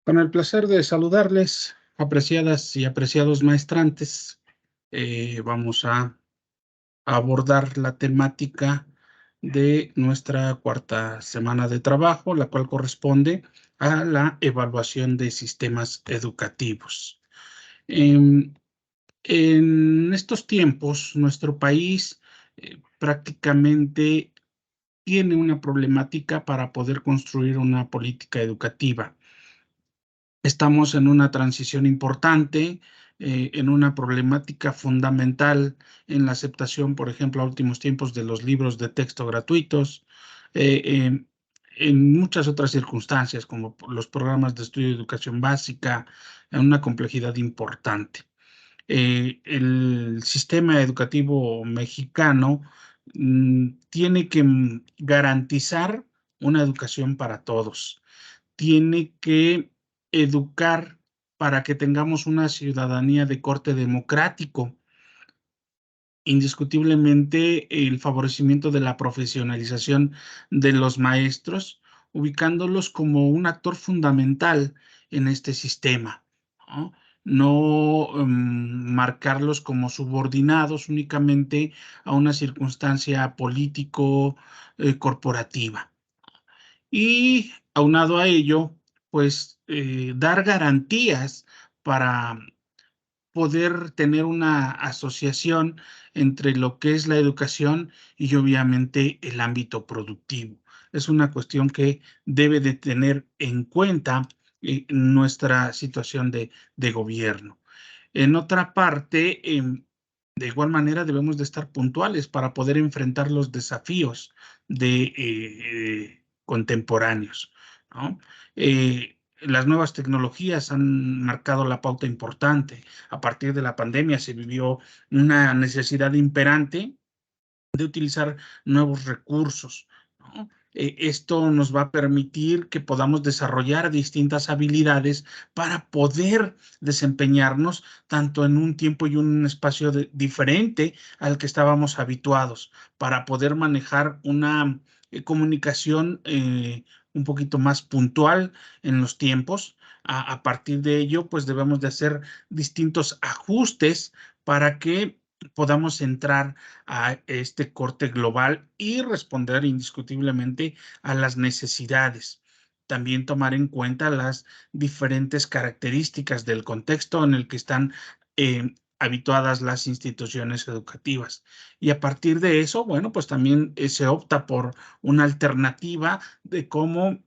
Con el placer de saludarles, apreciadas y apreciados maestrantes. Vamos a abordar la temática de nuestra cuarta semana de trabajo, la cual corresponde a la evaluación de sistemas educativos. En estos tiempos, nuestro país prácticamente tiene una problemática para poder construir una política educativa. Estamos en una transición importante, en una problemática fundamental en la aceptación, por ejemplo, a últimos tiempos de los libros de texto gratuitos, eh, em, en muchas otras circunstancias, como los programas de estudio de educación básica, en una complejidad importante. El sistema educativo mexicano tiene que garantizar una educación para todos, tiene que educar para que tengamos una ciudadanía de corte democrático. Indiscutiblemente, el favorecimiento de la profesionalización de los maestros, ubicándolos como un actor fundamental en este sistema, ¿no? No marcarlos como subordinados únicamente a una circunstancia político corporativa. Y aunado a ello, pues dar garantías para poder tener una asociación entre lo que es la educación y obviamente el ámbito productivo. Es una cuestión que debe de tener en cuenta nuestra situación de gobierno. En otra parte, de igual manera debemos de estar puntuales para poder enfrentar los desafíos contemporáneos, ¿no? Las nuevas tecnologías han marcado la pauta importante. A partir de la pandemia se vivió una necesidad imperante de utilizar nuevos recursos, ¿no? Esto nos va a permitir que podamos desarrollar distintas habilidades para poder desempeñarnos tanto en un tiempo y un espacio diferente al que estábamos habituados, para poder manejar una comunicación un poquito más puntual en los tiempos. A partir de ello, pues debemos de hacer distintos ajustes para que podamos entrar a este corte global y responder indiscutiblemente a las necesidades. También tomar en cuenta las diferentes características del contexto en el que están habituadas las instituciones educativas. Y a partir de eso, bueno, pues también se opta por una alternativa de cómo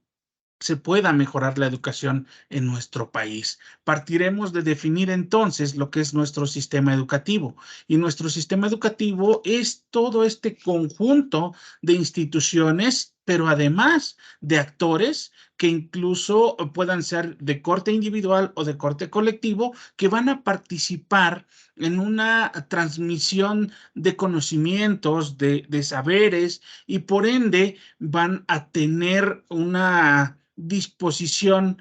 se pueda mejorar la educación en nuestro país. Partiremos de definir entonces lo que es nuestro sistema educativo. Y nuestro sistema educativo es todo este conjunto de instituciones, pero además de actores que incluso puedan ser de corte individual o de corte colectivo, que van a participar en una transmisión de conocimientos, de saberes, y por ende van a tener una disposición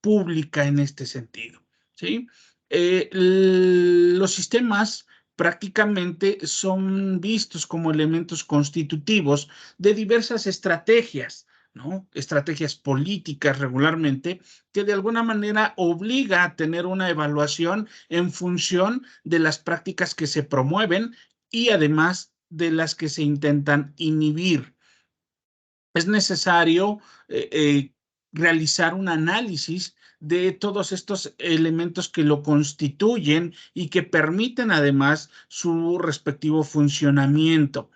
pública en este sentido, ¿sí? Los sistemas prácticamente son vistos como elementos constitutivos de diversas estrategias, ¿no? Estrategias políticas regularmente, que de alguna manera obliga a tener una evaluación en función de las prácticas que se promueven y además de las que se intentan inhibir. Es necesario realizar un análisis de todos estos elementos que lo constituyen y que permiten además su respectivo funcionamiento.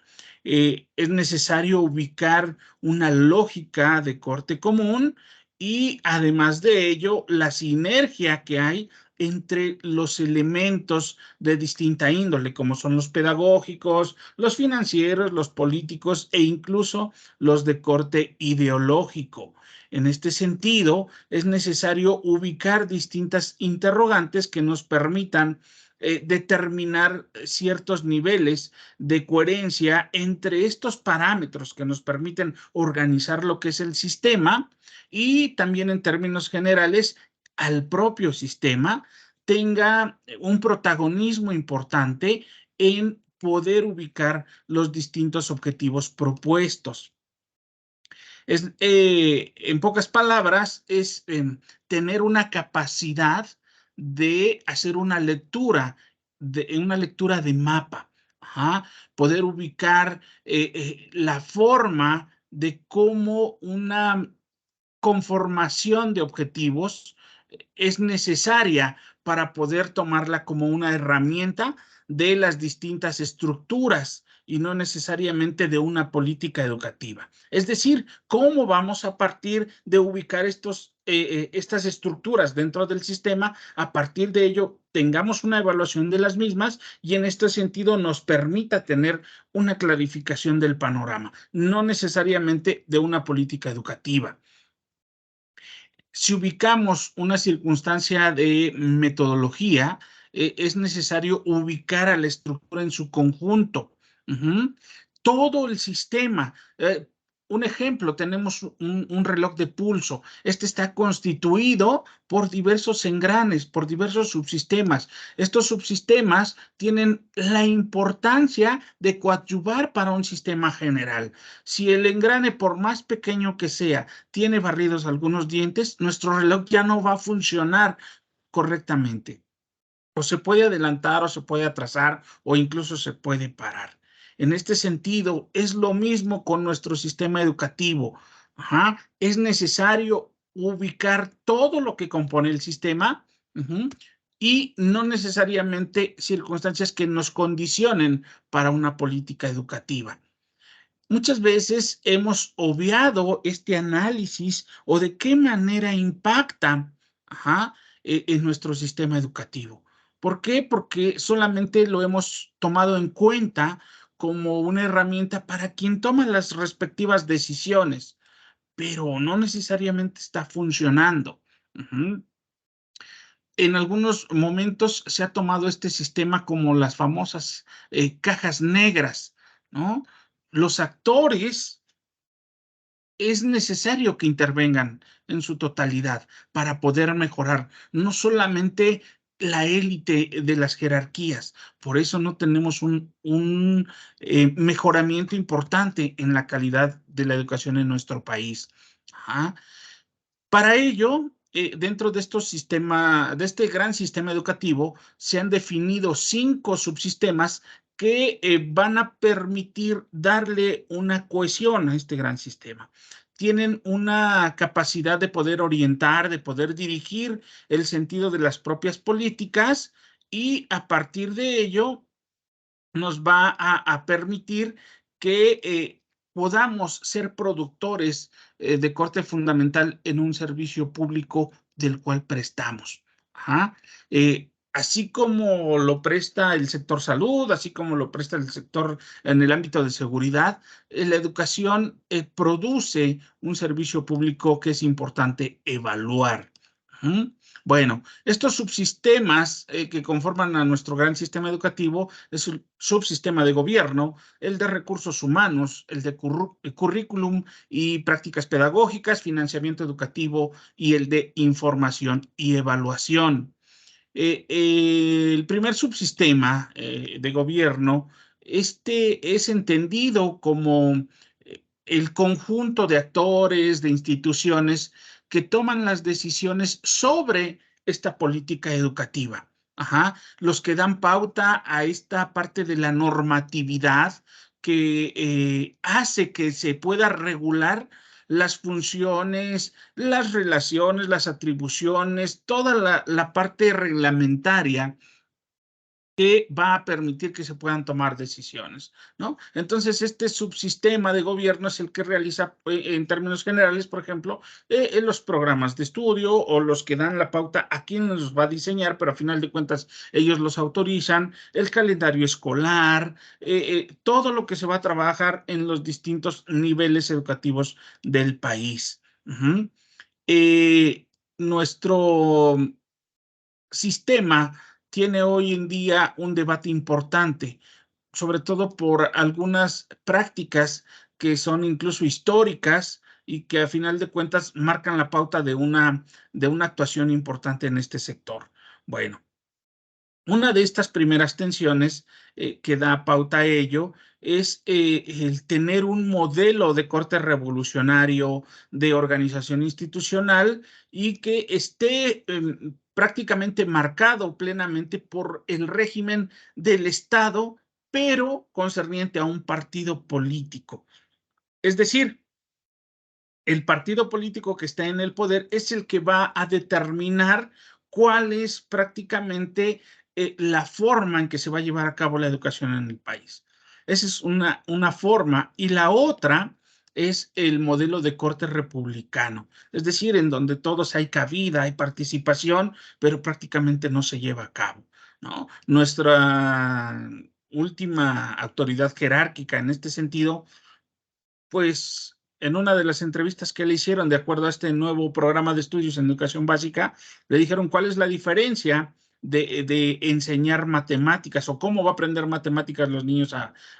Es necesario ubicar una lógica de corte común y además de ello la sinergia que hay entre los elementos de distinta índole, como son los pedagógicos, los financieros, los políticos e incluso los de corte ideológico. En este sentido, es necesario ubicar distintas interrogantes que nos permitan determinar ciertos niveles de coherencia entre estos parámetros que nos permiten organizar lo que es el sistema y también en términos generales al propio sistema tenga un protagonismo importante en poder ubicar los distintos objetivos propuestos. En pocas palabras, es tener una capacidad de hacer una lectura de mapa. Ajá. Poder ubicar la forma de cómo una conformación de objetivos es necesaria para poder tomarla como una herramienta de las distintas estructuras y no necesariamente de una política educativa. Es decir, cómo vamos a partir de ubicar estas estructuras dentro del sistema, a partir de ello tengamos una evaluación de las mismas y en este sentido nos permita tener una clarificación del panorama, no necesariamente de una política educativa. Si ubicamos una circunstancia de metodología, es necesario ubicar a la estructura en su conjunto. Ujú. Todo el sistema. Un ejemplo, tenemos un reloj de pulso. Este está constituido por diversos engranes, por diversos subsistemas. Estos subsistemas tienen la importancia de coadyuvar para un sistema general. Si el engrane, por más pequeño que sea, tiene barridos algunos dientes, nuestro reloj ya no va a funcionar correctamente. O se puede adelantar o se puede atrasar o incluso se puede parar. En este sentido, es lo mismo con nuestro sistema educativo. Ajá. Es necesario ubicar todo lo que compone el sistema, y no necesariamente circunstancias que nos condicionen para una política educativa. Muchas veces hemos obviado este análisis o de qué manera impacta, ajá, en nuestro sistema educativo. ¿Por qué? Porque solamente lo hemos tomado en cuenta como una herramienta para quien toma las respectivas decisiones, pero no necesariamente está funcionando. Ujú. En algunos momentos se ha tomado este sistema como las famosas cajas negras, ¿no? Los actores es necesario que intervengan en su totalidad para poder mejorar, no solamente la élite de las jerarquías. Por eso no tenemos un mejoramiento importante en la calidad de la educación en nuestro país. Ajá. Para ello, dentro de de este gran sistema educativo, se han definido 5 subsistemas que van a permitir darle una cohesión a este gran sistema. Tienen una capacidad de poder orientar, de poder dirigir el sentido de las propias políticas y a partir de ello nos va a permitir que podamos ser productores de corte fundamental en un servicio público del cual prestamos. Ajá. Así como lo presta el sector salud, así como lo presta el sector en el ámbito de seguridad, la educación produce un servicio público que es importante evaluar. Ujú. Bueno, estos subsistemas que conforman a nuestro gran sistema educativo es el subsistema de gobierno, el de recursos humanos, el de currículum y prácticas pedagógicas, financiamiento educativo y el de información y evaluación. El primer subsistema de gobierno, este es entendido como el conjunto de actores, de instituciones que toman las decisiones sobre esta política educativa. Ajá. Los que dan pauta a esta parte de la normatividad que hace que se pueda regular las funciones, las relaciones, las atribuciones, toda la parte reglamentaria que va a permitir que se puedan tomar decisiones, ¿no? Entonces, este subsistema de gobierno es el que realiza, en términos generales, por ejemplo, los programas de estudio o los que dan la pauta a quién los va a diseñar, pero a final de cuentas ellos los autorizan, el calendario escolar, todo lo que se va a trabajar en los distintos niveles educativos del país. Ujú. Nuestro sistema tiene hoy en día un debate importante, sobre todo por algunas prácticas que son incluso históricas y que a final de cuentas marcan la pauta de una actuación importante en este sector. Bueno, Una de estas primeras tensiones que da pauta a ello es el tener un modelo de corte revolucionario de organización institucional y que esté prácticamente marcado plenamente por el régimen del Estado, pero concerniente a un partido político. Es decir, el partido político que está en el poder es el que va a determinar cuál es prácticamente la forma en que se va a llevar a cabo la educación en el país. Esa es una forma. Y la otra es el modelo de corte republicano, es decir, en donde todos hay cabida, hay participación, pero prácticamente no se lleva a cabo, ¿no? Nuestra última autoridad jerárquica en este sentido, pues en una de las entrevistas que le hicieron, de acuerdo a este nuevo programa de estudios en educación básica, le dijeron cuál es la diferencia de enseñar matemáticas o cómo va a aprender matemáticas los niños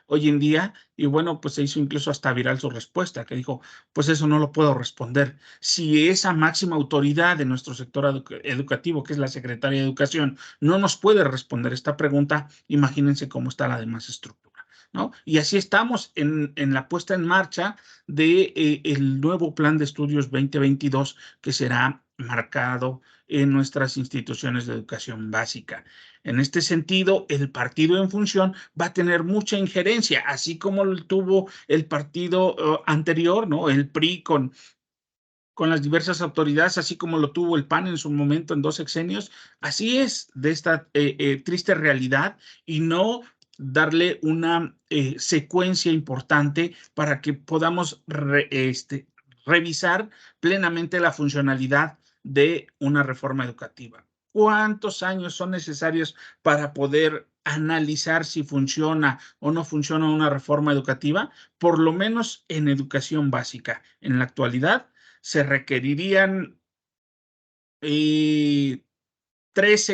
hoy en día. Y bueno, pues se hizo incluso hasta viral su respuesta, que dijo, pues eso no lo puedo responder. Si esa máxima autoridad de nuestro sector educativo, que es la Secretaría de Educación, no nos puede responder esta pregunta, imagínense cómo está la demás estructura, ¿no? Y así estamos en la puesta en marcha de el nuevo plan de estudios 2022 que será marcado en nuestras instituciones de educación básica. En este sentido, el partido en función va a tener mucha injerencia, así como lo tuvo el partido anterior, ¿no? El PRI con las diversas autoridades, así como lo tuvo el PAN en su momento en 2 sexenios. Así es de esta triste realidad, y no darle una secuencia importante para que podamos revisar plenamente la funcionalidad de una reforma educativa. ¿Cuántos años son necesarios para poder analizar si funciona o no funciona una reforma educativa? Por lo menos en educación básica. En la actualidad se requerirían 13,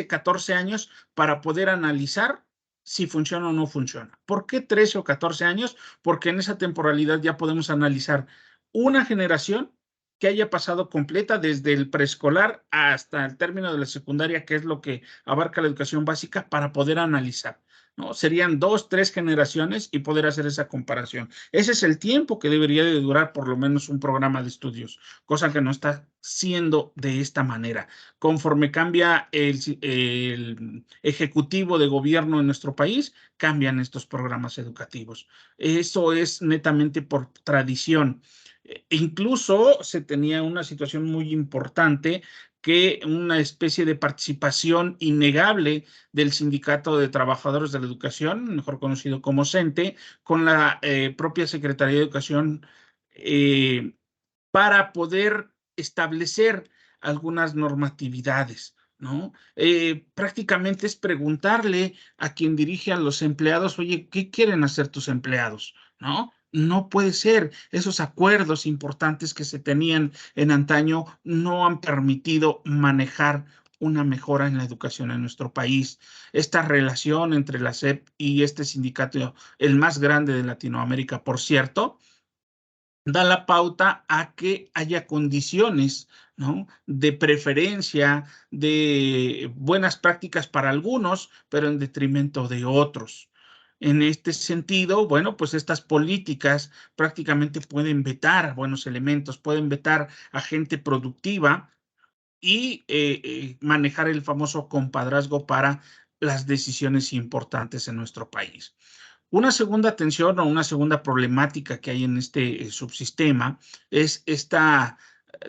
14 años para poder analizar si funciona o no funciona. ¿Por qué 13 o 14 años? Porque en esa temporalidad ya podemos analizar una generación que haya pasado completa desde el preescolar hasta el término de la secundaria, que es lo que abarca la educación básica, para poder analizar, ¿no? Serían 2, 3 generaciones y poder hacer esa comparación. Ese es el tiempo que debería de durar por lo menos un programa de estudios, cosa que no está siendo de esta manera. Conforme cambia el ejecutivo de gobierno en nuestro país, cambian estos programas educativos. Eso es netamente por tradición. Incluso se tenía una situación muy importante, que una especie de participación innegable del Sindicato de Trabajadores de la Educación, mejor conocido como CENTE, con la propia Secretaría de Educación, eh, para poder establecer algunas normatividades, ¿no? Prácticamente es preguntarle a quien dirige a los empleados, oye, ¿qué quieren hacer tus empleados? ¿No? No puede ser. Esos acuerdos importantes que se tenían en antaño no han permitido manejar una mejora en la educación en nuestro país. Esta relación entre la SEP y este sindicato, el más grande de Latinoamérica, por cierto, da la pauta a que haya condiciones, ¿no?, de preferencia, de buenas prácticas para algunos, pero en detrimento de otros. En este sentido, bueno, pues estas políticas prácticamente pueden vetar buenos elementos, pueden vetar a gente productiva y manejar el famoso compadrazgo para las decisiones importantes en nuestro país. Una segunda tensión o una segunda problemática que hay en este subsistema es esta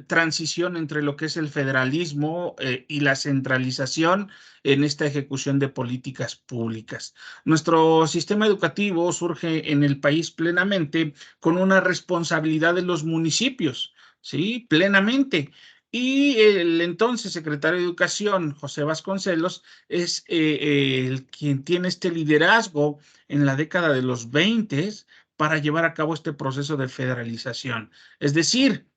transición entre lo que es el federalismo y la centralización en esta ejecución de políticas públicas. Nuestro sistema educativo surge en el país plenamente con una responsabilidad de los municipios, ¿sí? Plenamente. Y el entonces secretario de Educación, José Vasconcelos, es el quien tiene este liderazgo en la década de los 20 para llevar a cabo este proceso de federalización. Es decir,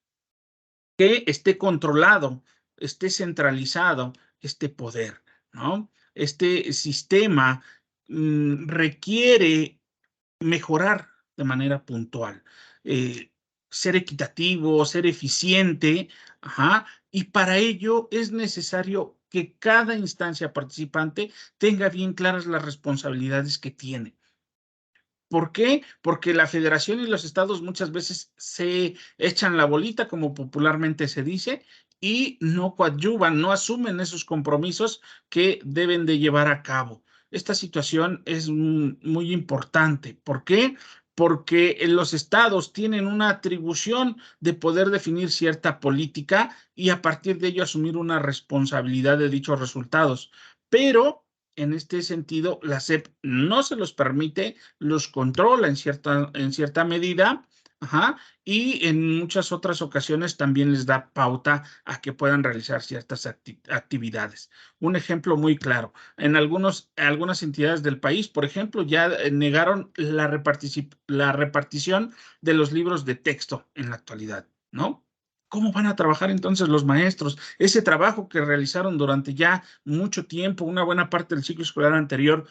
que esté controlado, esté centralizado este poder, ¿no? Este sistema requiere mejorar de manera puntual, eh, ser equitativo, ser eficiente, ajá, y para ello es necesario que cada instancia participante tenga bien claras las responsabilidades que tiene. ¿Por qué? Porque la federación y los estados muchas veces se echan la bolita, como popularmente se dice, y no coadyuvan, no asumen esos compromisos que deben de llevar a cabo. Esta situación es muy importante. ¿Por qué? Porque los estados tienen una atribución de poder definir cierta política y a partir de ello asumir una responsabilidad de dichos resultados. Pero en este sentido, la SEP no se los permite, los controla en cierta medida, ajá, y en muchas otras ocasiones también les da pauta a que puedan realizar ciertas actividades. Un ejemplo muy claro, en algunas entidades del país, por ejemplo, ya negaron la repartición de los libros de texto en la actualidad, ¿no? ¿Cómo van a trabajar entonces los maestros? Ese trabajo que realizaron durante ya mucho tiempo, una buena parte del ciclo escolar anterior,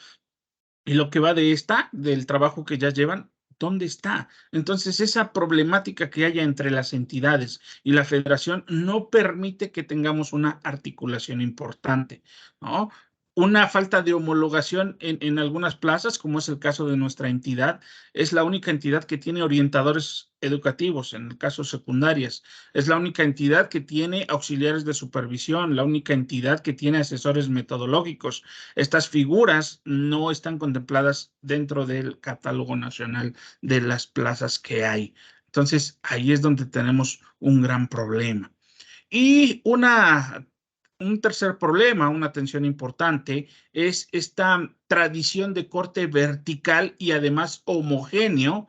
y lo que va del trabajo que ya llevan, ¿dónde está? Entonces, esa problemática que haya entre las entidades y la federación no permite que tengamos una articulación importante, ¿no? Una falta de homologación en algunas plazas, como es el caso de nuestra entidad, es la única entidad que tiene orientadores educativos, en el caso secundarias, es la única entidad que tiene auxiliares de supervisión, la única entidad que tiene asesores metodológicos. Estas figuras no están contempladas dentro del catálogo nacional de las plazas que hay. Entonces, ahí es donde tenemos un gran problema. Y un tercer problema, una tensión importante, es esta tradición de corte vertical y además homogéneo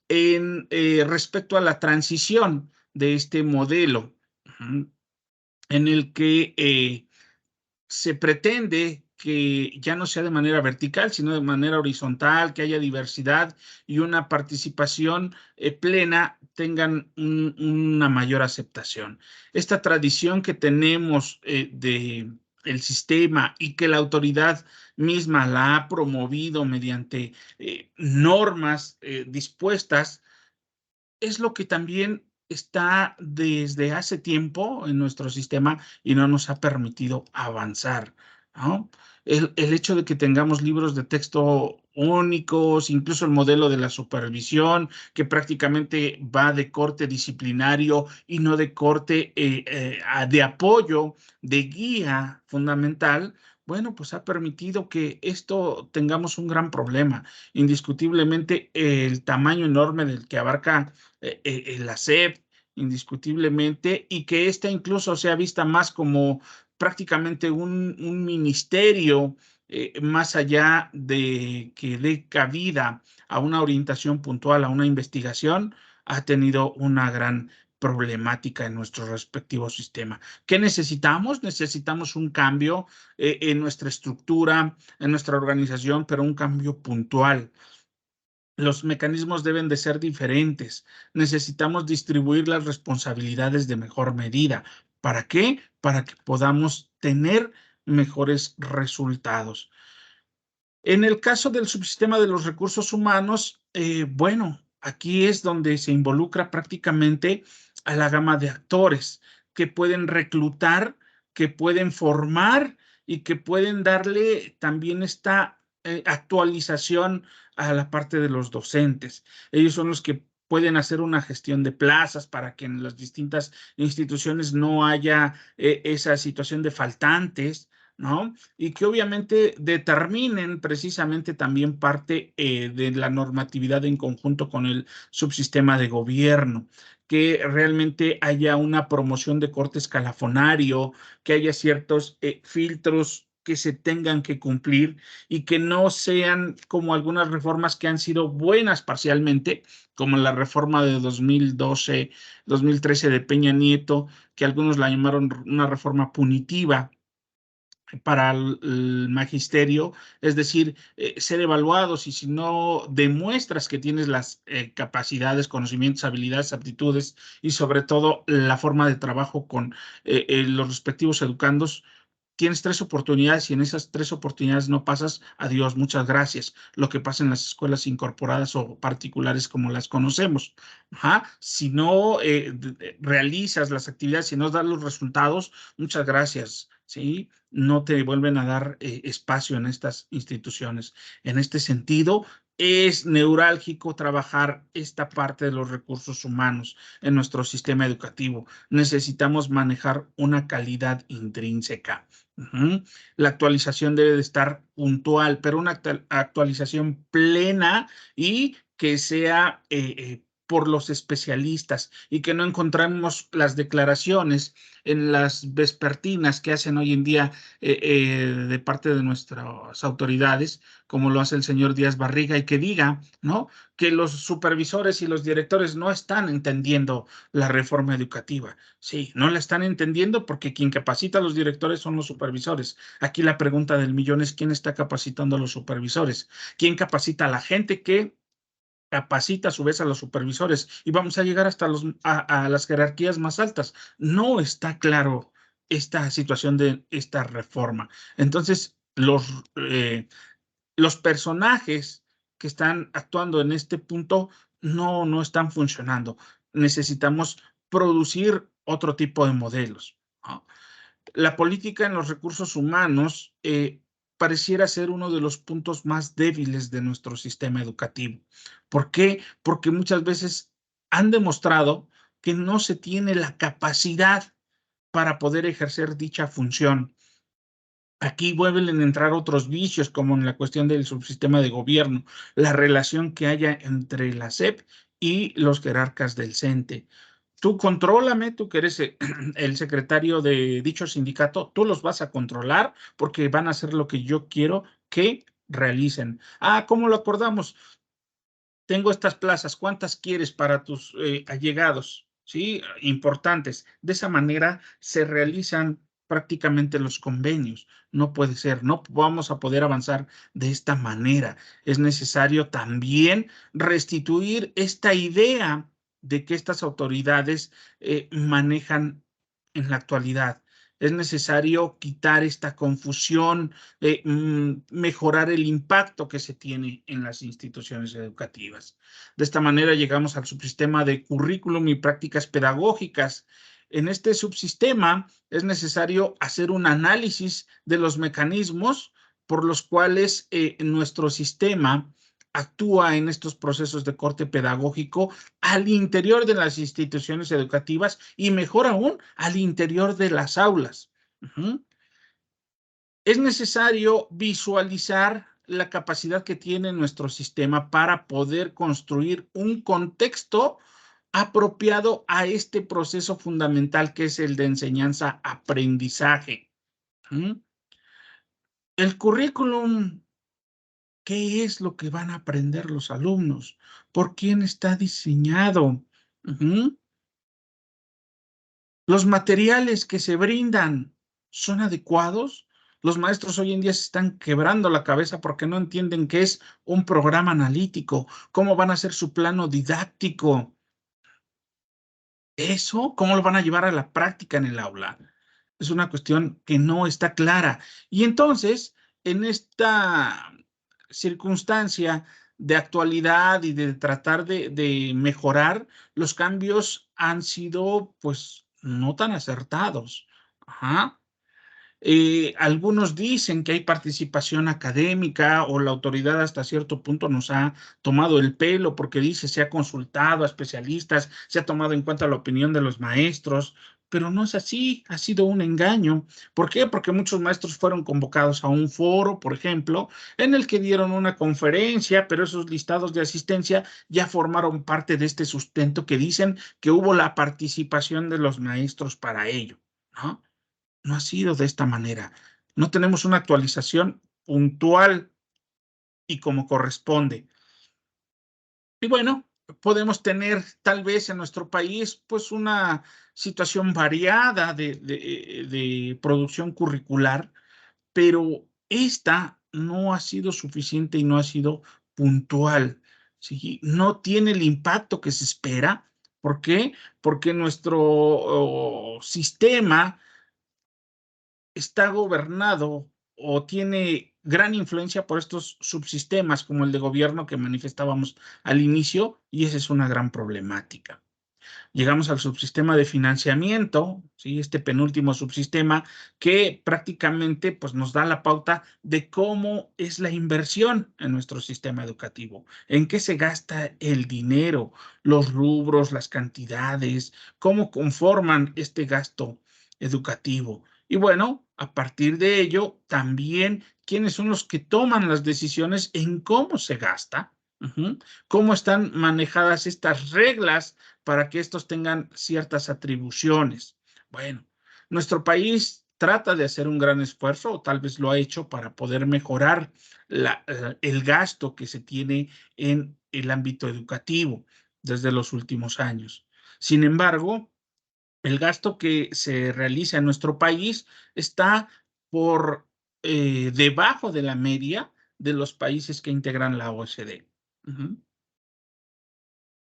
respecto a la transición de este modelo, en el que se pretende que ya no sea de manera vertical, sino de manera horizontal, que haya diversidad y una participación plena tengan una mayor aceptación. Esta tradición que tenemos de el sistema y que la autoridad misma la ha promovido mediante normas dispuestas, es lo que también está desde hace tiempo en nuestro sistema y no nos ha permitido avanzar, ¿no? El hecho de que tengamos libros de texto únicos, incluso el modelo de la supervisión, que prácticamente va de corte disciplinario y no de corte de apoyo, de guía fundamental, bueno, pues ha permitido que esto tengamos un gran problema. Indiscutiblemente, el tamaño enorme del que abarca la SEP, indiscutiblemente, y que esta incluso sea vista más como prácticamente un ministerio, más allá de que dé cabida a una orientación puntual, a una investigación, ha tenido una gran problemática en nuestro respectivo sistema. ¿Qué necesitamos? Necesitamos un cambio en nuestra estructura, en nuestra organización, pero un cambio puntual. Los mecanismos deben de ser diferentes. Necesitamos distribuir las responsabilidades de mejor medida. ¿Para qué? Para que podamos tener mejores resultados. En el caso del subsistema de los recursos humanos, bueno, aquí es donde se involucra prácticamente a la gama de actores que pueden reclutar, que pueden formar y que pueden darle también esta actualización a la parte de los docentes. Ellos son los que pueden hacer una gestión de plazas para que en las distintas instituciones no haya esa situación de faltantes, ¿no? Y que obviamente determinen precisamente también parte de la normatividad en conjunto con el subsistema de gobierno, que realmente haya una promoción de corte escalafonario, que haya ciertos filtros que se tengan que cumplir y que no sean como algunas reformas que han sido buenas parcialmente, como la reforma de 2012, 2013 de Peña Nieto, que algunos la llamaron una reforma punitiva para el magisterio, es decir, ser evaluados y si no demuestras que tienes las capacidades, conocimientos, habilidades, aptitudes y sobre todo la forma de trabajo con los respectivos educandos, tienes 3 oportunidades y en esas 3 oportunidades no pasas, adiós, muchas gracias. Lo que pasa en las escuelas incorporadas o particulares como las conocemos. Ajá. Si no realizas las actividades, si no das los resultados, muchas gracias. ¿sí? No te vuelven a dar espacio en estas instituciones. En este sentido, es neurálgico trabajar esta parte de los recursos humanos en nuestro sistema educativo. Necesitamos manejar una calidad intrínseca. La actualización debe de estar puntual, pero una actualización plena y que sea por los especialistas y que no encontremos las declaraciones en las vespertinas que hacen hoy en día de parte de nuestras autoridades, como lo hace el señor Díaz Barriga, y que diga, ¿no?, que los supervisores y los directores no están entendiendo la reforma educativa. Sí, no la están entendiendo porque quien capacita a los directores son los supervisores. Aquí la pregunta del millón es: ¿quién está capacitando a los supervisores? ¿Quién capacita a la gente que capacita a su vez a los supervisores? Y vamos a llegar hasta a las jerarquías más altas. No está claro esta situación de esta reforma. Entonces, los personajes que están actuando en este punto no están funcionando. Necesitamos producir otro tipo de modelos, ¿no? La política en los recursos humanos pareciera ser uno de los puntos más débiles de nuestro sistema educativo. ¿Por qué? Porque muchas veces han demostrado que no se tiene la capacidad para poder ejercer dicha función. Aquí vuelven a entrar otros vicios, como en la cuestión del subsistema de gobierno, la relación que haya entre la SEP y los jerarcas del CENTE. Tú contrólame, tú que eres el secretario de dicho sindicato, tú los vas a controlar porque van a hacer lo que yo quiero que realicen. Ah, ¿cómo lo acordamos? Tengo estas plazas, ¿cuántas quieres para tus allegados? ¿Sí? Importantes. De esa manera se realizan prácticamente los convenios. No puede ser, no vamos a poder avanzar de esta manera. Es necesario también restituir esta idea de que estas autoridades manejan en la actualidad. Es necesario quitar esta confusión, mejorar el impacto que se tiene en las instituciones educativas. De esta manera llegamos al subsistema de currículum y prácticas pedagógicas. En este subsistema es necesario hacer un análisis de los mecanismos por los cuales nuestro sistema actúa en estos procesos de corte pedagógico al interior de las instituciones educativas y, mejor aún, al interior de las aulas. Es necesario visualizar la capacidad que tiene nuestro sistema para poder construir un contexto apropiado a este proceso fundamental que es el de enseñanza-aprendizaje. El currículum, ¿qué es lo que van a aprender los alumnos? ¿Por quién está diseñado? ¿Los materiales que se brindan son adecuados? Los maestros hoy en día se están quebrando la cabeza porque no entienden qué es un programa analítico, cómo van a hacer su plano didáctico. Eso, ¿cómo lo van a llevar a la práctica en el aula? Es una cuestión que no está clara. Y entonces, en esta circunstancia de actualidad y de tratar de mejorar, los cambios han sido, pues, no tan acertados. Ajá. Algunos dicen que hay participación académica o la autoridad hasta cierto punto nos ha tomado el pelo porque dice se ha consultado a especialistas, se ha tomado en cuenta la opinión de los maestros, pero no es así, ha sido un engaño. ¿Por qué? Porque muchos maestros fueron convocados a un foro, por ejemplo, en el que dieron una conferencia, pero esos listados de asistencia ya formaron parte de este sustento que dicen que hubo la participación de los maestros para ello, ¿no? No ha sido de esta manera. No tenemos una actualización puntual y como corresponde. Y bueno, podemos tener tal vez en nuestro país pues una situación variada de producción curricular, pero esta no ha sido suficiente y no ha sido puntual, ¿sí? No tiene el impacto que se espera. ¿Por qué? Porque nuestro sistema está gobernado o tiene gran influencia por estos subsistemas como el de gobierno que manifestábamos al inicio, y esa es una gran problemática. Llegamos al subsistema de financiamiento, ¿sí? Este penúltimo subsistema que prácticamente pues, nos da la pauta de cómo es la inversión en nuestro sistema educativo, en qué se gasta el dinero, los rubros, las cantidades, cómo conforman este gasto educativo. Y bueno, a partir de ello, también quiénes son los que toman las decisiones en cómo se gasta, cómo están manejadas estas reglas para que estos tengan ciertas atribuciones. Bueno, nuestro país trata de hacer un gran esfuerzo, o tal vez lo ha hecho, para poder mejorar el gasto que se tiene en el ámbito educativo desde los últimos años. Sin embargo, el gasto que se realiza en nuestro país está por debajo de la media de los países que integran la OECD.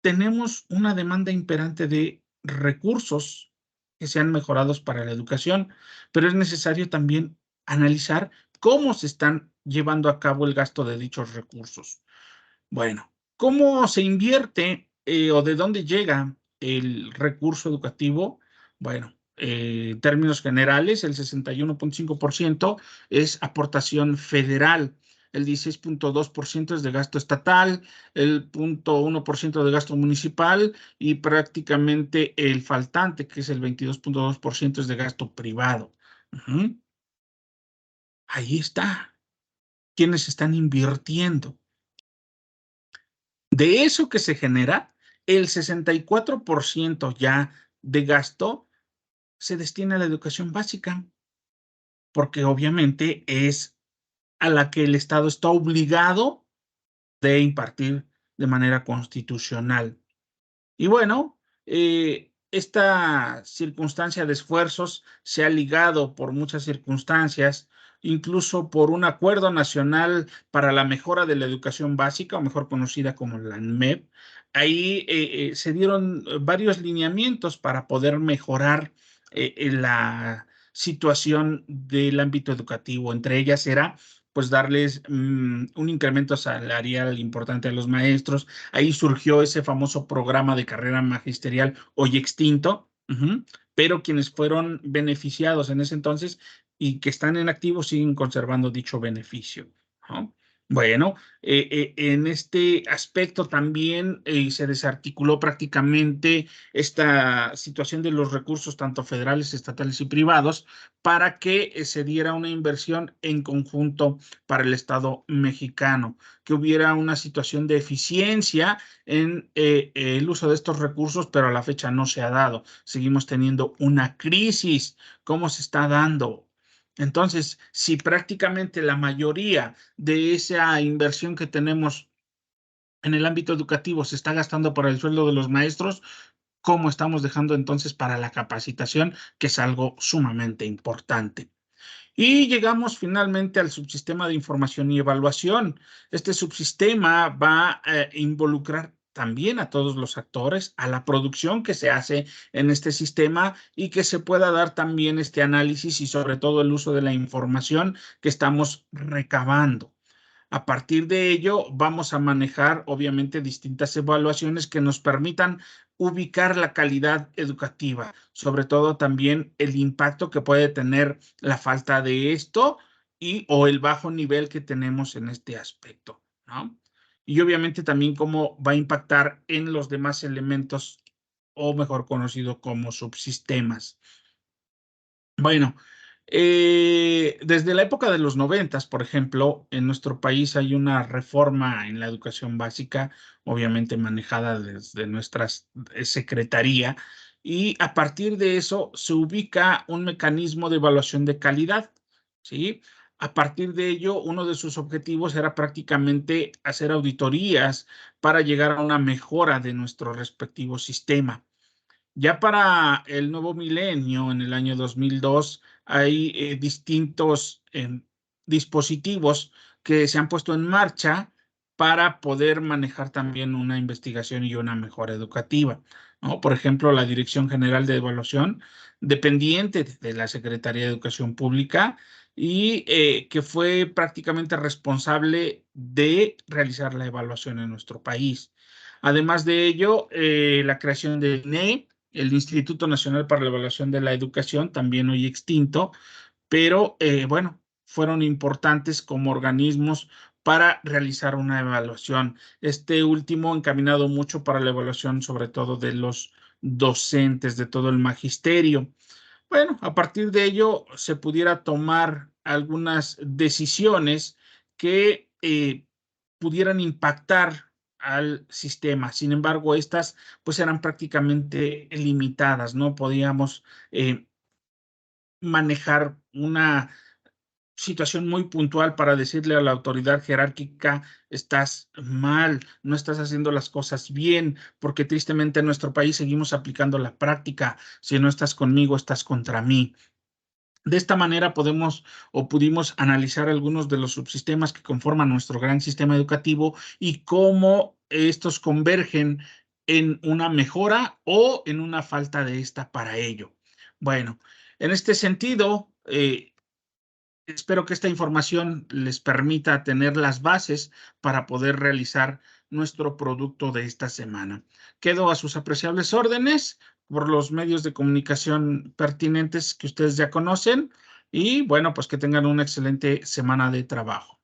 Tenemos una demanda imperante de recursos que sean mejorados para la educación, pero es necesario también analizar cómo se están llevando a cabo el gasto de dichos recursos. Bueno, ¿cómo se invierte o de dónde llega el recurso educativo? Bueno, en términos generales, el 61.5% es aportación federal, el 16.2% es de gasto estatal, el 0.1% de gasto municipal y prácticamente el faltante, que es el 22.2%, es de gasto privado. Ahí está. ¿Quiénes están invirtiendo? De eso que se genera, el 64% ya de gasto se destina a la educación básica, porque obviamente es a la que el Estado está obligado de impartir de manera constitucional. Y bueno, esta circunstancia de esfuerzos se ha ligado por muchas circunstancias, incluso por un acuerdo nacional para la mejora de la educación básica, o mejor conocida como la ANMEB. Ahí se dieron varios lineamientos para poder mejorar la situación del ámbito educativo. Entre ellas era pues darles un incremento salarial importante a los maestros. Ahí surgió ese famoso programa de carrera magisterial hoy extinto, pero quienes fueron beneficiados en ese entonces y que están en activo siguen conservando dicho beneficio, ¿no? Bueno, en este aspecto también se desarticuló prácticamente esta situación de los recursos, tanto federales, estatales y privados, para que se diera una inversión en conjunto para el Estado mexicano, que hubiera una situación de eficiencia en el uso de estos recursos, pero a la fecha no se ha dado. Seguimos teniendo una crisis. ¿Cómo se está dando? Entonces, si prácticamente la mayoría de esa inversión que tenemos en el ámbito educativo se está gastando para el sueldo de los maestros, ¿cómo estamos dejando entonces para la capacitación, que es algo sumamente importante? Y llegamos finalmente al subsistema de información y evaluación. Este subsistema va a involucrar también a todos los actores, a la producción que se hace en este sistema y que se pueda dar también este análisis y sobre todo el uso de la información que estamos recabando. A partir de ello, vamos a manejar, obviamente, distintas evaluaciones que nos permitan ubicar la calidad educativa, sobre todo también el impacto que puede tener la falta de esto y o el bajo nivel que tenemos en este aspecto, ¿no? Y obviamente también cómo va a impactar en los demás elementos, o mejor conocido como subsistemas. Bueno, desde la época de los 90, por ejemplo, en nuestro país hay una reforma en la educación básica, obviamente manejada desde nuestra secretaría, y a partir de eso se ubica un mecanismo de evaluación de calidad, ¿sí? A partir de ello, uno de sus objetivos era prácticamente hacer auditorías para llegar a una mejora de nuestro respectivo sistema. Ya para el nuevo milenio, en el año 2002, hay distintos dispositivos que se han puesto en marcha para poder manejar también una investigación y una mejora educativa, ¿no? Por ejemplo, la Dirección General de Evaluación, dependiente de la Secretaría de Educación Pública, y que fue prácticamente responsable de realizar la evaluación en nuestro país. Además de ello, la creación del INE, el Instituto Nacional para la Evaluación de la Educación, también hoy extinto, pero bueno, fueron importantes como organismos para realizar una evaluación. Este último encaminado mucho para la evaluación, sobre todo de los docentes, de todo el magisterio. Bueno, a partir de ello se pudiera tomar algunas decisiones que pudieran impactar al sistema. Sin embargo, estas pues eran prácticamente limitadas, no podíamos manejar una situación muy puntual para decirle a la autoridad jerárquica, estás mal, no estás haciendo las cosas bien, porque tristemente en nuestro país seguimos aplicando la práctica, si no estás conmigo, estás contra mí. De esta manera podemos o pudimos analizar algunos de los subsistemas que conforman nuestro gran sistema educativo y cómo estos convergen en una mejora o en una falta de esta para ello. Bueno, en este sentido, espero que esta información les permita tener las bases para poder realizar nuestro producto de esta semana. Quedo a sus apreciables órdenes por los medios de comunicación pertinentes que ustedes ya conocen y bueno, pues que tengan una excelente semana de trabajo.